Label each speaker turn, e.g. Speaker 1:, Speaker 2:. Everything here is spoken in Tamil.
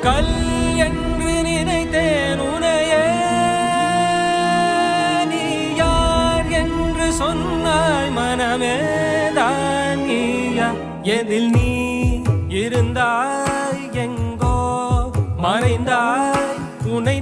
Speaker 1: கல் என்று நினைத்தேன் உனையே, நீ யார் என்று சொன்னாய் மனமே தான் நீயா? எதில் நீ இருந்தாய், எங்கோ மறைந்தாய், உன்னை